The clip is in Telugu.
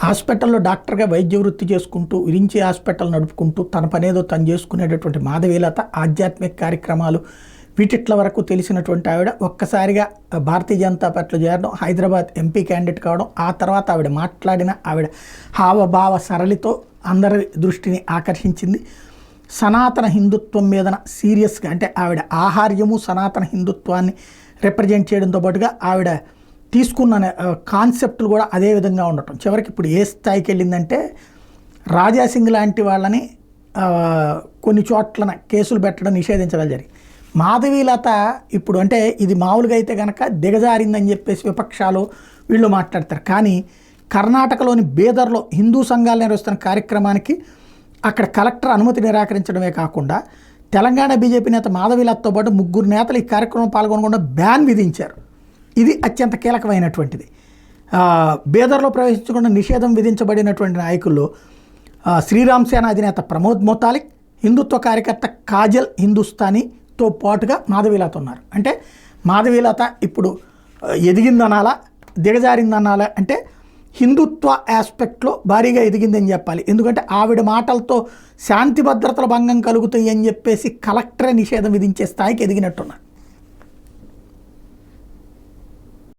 హాస్పిటల్లో డాక్టర్గా వైద్య వృత్తి చేసుకుంటూ విరించి హాస్పిటల్ నడుపుకుంటూ తన పనేదో తను చేసుకునేటటువంటి మాధవీలత ఆధ్యాత్మిక కార్యక్రమాలు వీటిట్ల వరకు తెలిసినటువంటి ఆవిడ ఒక్కసారిగా భారతీయ జనతా పార్టీలో చేరడం, హైదరాబాద్ ఎంపీ క్యాండిడేట్ కావడం, ఆ తర్వాత ఆవిడ మాట్లాడిన ఆవిడ హావభావ సరళితో అందరి దృష్టిని ఆకర్షించింది. సనాతన హిందుత్వం మీద సీరియస్గా, అంటే ఆవిడ ఆహార్యము సనాతన హిందుత్వాన్ని రిప్రజెంట్ చేయడంతో పాటుగా ఆవిడ తీసుకున్న కాన్సెప్ట్లు కూడా అదే విధంగా ఉండటం, చివరికి ఇప్పుడు ఏ స్థాయికి వెళ్ళిందంటే రాజాసింగ్ లాంటి వాళ్ళని కొన్ని చోట్ల కేసులు పెట్టడం నిషేధించడం జరిగింది. మాధవీలత ఇప్పుడు అంటే ఇది మామూలుగా అయితే కనుక దిగజారిందని చెప్పేసి విపక్షాలు వీళ్ళు మాట్లాడతారు. కానీ కర్ణాటకలోని బీదర్లో హిందూ సంఘాలు నిర్వహిస్తున్న కార్యక్రమానికి అక్కడ కలెక్టర్ అనుమతి నిరాకరించడమే కాకుండా తెలంగాణ బీజేపీ నేత మాధవీలతతో పాటు 3 నేతలు ఈ కార్యక్రమం పాల్గొనకుండా బ్యాన్ విధించారు. ఇది అత్యంత కీలకమైనటువంటిది. బీదర్లో ప్రవేశించకుండా నిషేధం విధించబడినటువంటి నాయకుల్లో శ్రీరామ్ సేన అధినేత ప్రమోద్ మొతాలిక్, హిందుత్వ కార్యకర్త కాజల్ హిందుస్థానీతో పాటుగా మాధవీలత ఉన్నారు. అంటే మాధవీలత ఇప్పుడు ఎదిగిందనాలా దిగజారిందనాలా అంటే హిందుత్వ ఆస్పెక్ట్లో భారీగా ఎదిగిందని చెప్పాలి. ఎందుకంటే ఆవిడ మాటలతో శాంతి భద్రతల భంగం కలుగుతాయి అని చెప్పేసి కలెక్టరే నిషేధం విధించే స్థాయికి ఎదిగినట్టున్నారు.